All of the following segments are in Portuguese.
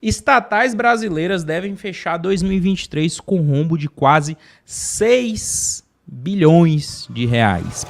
Estatais brasileiras devem fechar 2023 com rombo de quase 6 bilhões de reais.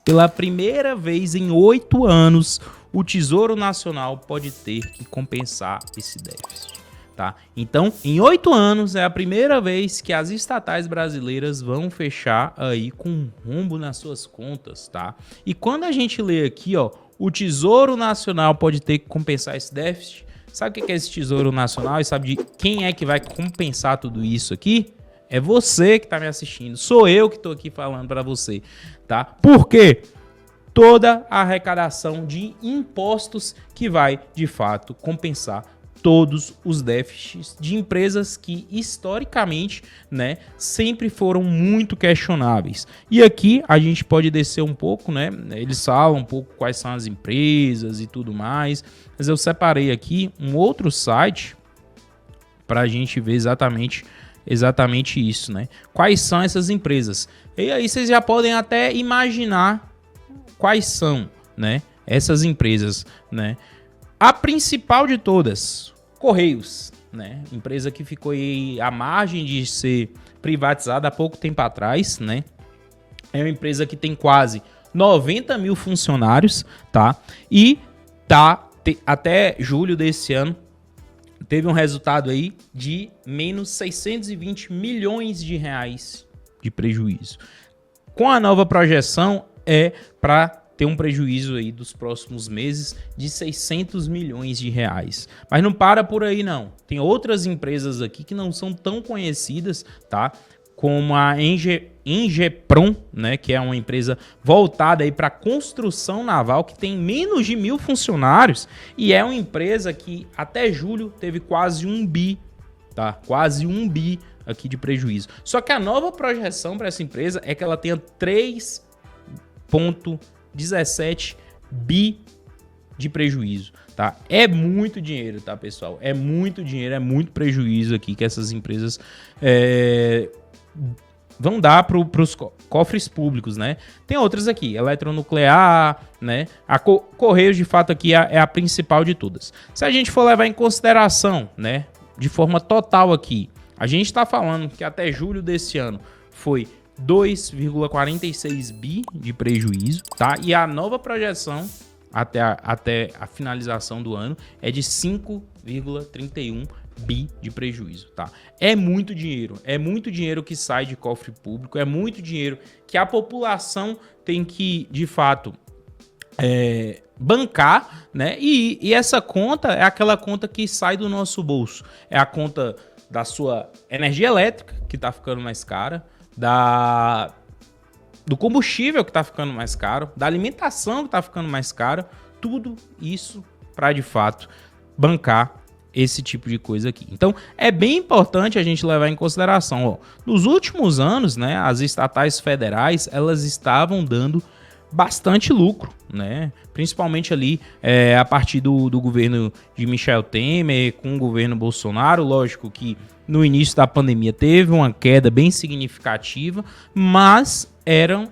Pela primeira vez em 8 anos, o Tesouro Nacional pode ter que compensar esse déficit. Tá? Então, em 8 anos, é a primeira vez que as estatais brasileiras vão fechar aí com um rombo nas suas contas. Tá? E quando a gente lê aqui, ó, o Tesouro Nacional pode ter que compensar esse déficit, sabe o que é esse Tesouro Nacional e sabe de quem é que vai compensar tudo isso aqui? É você que está me assistindo, sou eu que estou aqui falando para você, tá? Por quê? Toda a arrecadação de impostos que vai, de fato, compensar todos os déficits de empresas que, historicamente, né, sempre foram muito questionáveis. E aqui a gente pode descer um pouco, né? Eles falam um pouco quais são as empresas e tudo mais, mas eu separei aqui um outro site para a gente ver exatamente isso, né? Quais são essas empresas? E aí vocês já podem até imaginar quais são, né, essas empresas, né? A principal de todas, Correios, né? Empresa que ficou aí à margem de ser privatizada há pouco tempo atrás, né? É uma empresa que tem quase 90 mil funcionários, tá? E até julho desse ano teve um resultado aí de menos 620 milhões de reais de prejuízo. Com a nova projeção é para ter um prejuízo aí dos próximos meses de 600 milhões de reais. Mas não para por aí não. Tem outras empresas aqui que não são tão conhecidas, tá? Como a Engeprom, né, que é uma empresa voltada aí para construção naval, que tem menos de 1.000 funcionários e é uma empresa que até julho teve quase 1 bi, tá? Quase 1 bi aqui de prejuízo. Só que a nova projeção para essa empresa é que ela tenha 3,17 bi de prejuízo, tá? É muito dinheiro, tá, pessoal? É muito dinheiro, é muito prejuízo aqui que essas empresas vão dar para os cofres públicos, né? Tem outras aqui, Eletronuclear, né? A Correios, de fato, aqui é a principal de todas. Se a gente for levar em consideração, né, de forma total aqui, a gente está falando que até julho desse ano foi 2,46 bi de prejuízo, tá? E a nova projeção até a finalização do ano é de 5,31 bi de prejuízo, tá? É muito dinheiro que sai de cofre público, é muito dinheiro que a população tem que, de fato, bancar, né? E essa conta é aquela conta que sai do nosso bolso, é a conta da sua energia elétrica, que tá ficando mais cara, do combustível que tá ficando mais caro, da alimentação que tá ficando mais cara, tudo isso para, de fato, bancar esse tipo de coisa aqui. Então, é bem importante a gente levar em consideração, ó, nos últimos anos, né, as estatais federais, elas estavam dando bastante lucro, né? Principalmente ali a partir do governo de Michel Temer com o governo Bolsonaro. Lógico que no início da pandemia teve uma queda bem significativa, mas eram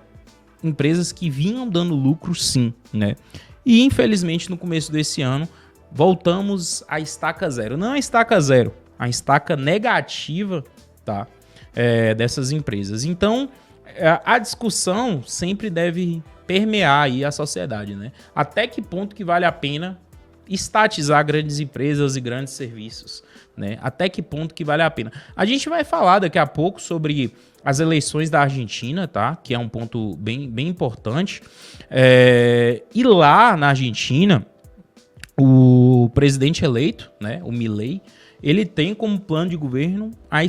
empresas que vinham dando lucro sim, né? E infelizmente no começo desse ano voltamos à estaca zero. Não a estaca zero, a estaca negativa, tá? Dessas empresas. Então, a discussão sempre deve permear aí a sociedade, né? Até que ponto que vale a pena estatizar grandes empresas e grandes serviços, né? Até que ponto que vale a pena. A gente vai falar daqui a pouco sobre as eleições da Argentina, tá? Que é um ponto bem importante. E lá na Argentina, o presidente eleito, né, o Milei, ele tem como plano de governo a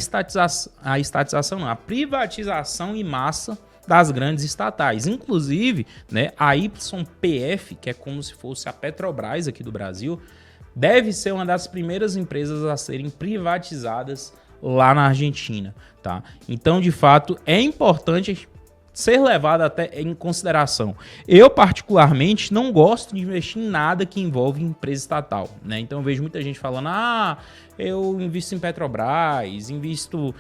privatização em massa das grandes estatais. Inclusive, né, a YPF, que é como se fosse a Petrobras aqui do Brasil, deve ser uma das primeiras empresas a serem privatizadas lá na Argentina, tá? Então, de fato, é importante ser levado até em consideração. Eu, particularmente, não gosto de investir em nada que envolve empresa estatal, né? Então, eu vejo muita gente falando, eu invisto em Petrobras, invisto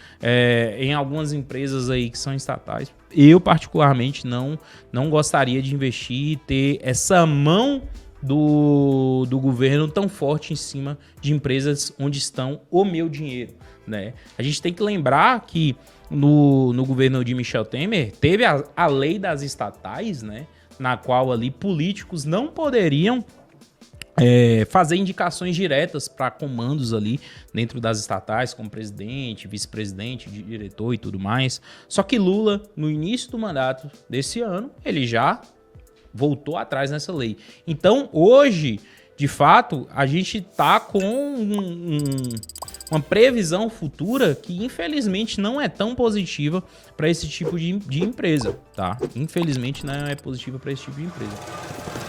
em algumas empresas aí que são estatais. Eu, particularmente, não gostaria de investir e ter essa mão do governo tão forte em cima de empresas onde estão o meu dinheiro, né? A gente tem que lembrar que no governo de Michel Temer, teve a lei das estatais, né, na qual ali políticos não poderiam fazer indicações diretas para comandos ali dentro das estatais, como presidente, vice-presidente, diretor e tudo mais. Só que Lula, no início do mandato desse ano, ele já voltou atrás nessa lei. Então, hoje, de fato, a gente está com uma previsão futura que, infelizmente, não é tão positiva para esse tipo de empresa, tá? Infelizmente, não é positiva para esse tipo de empresa.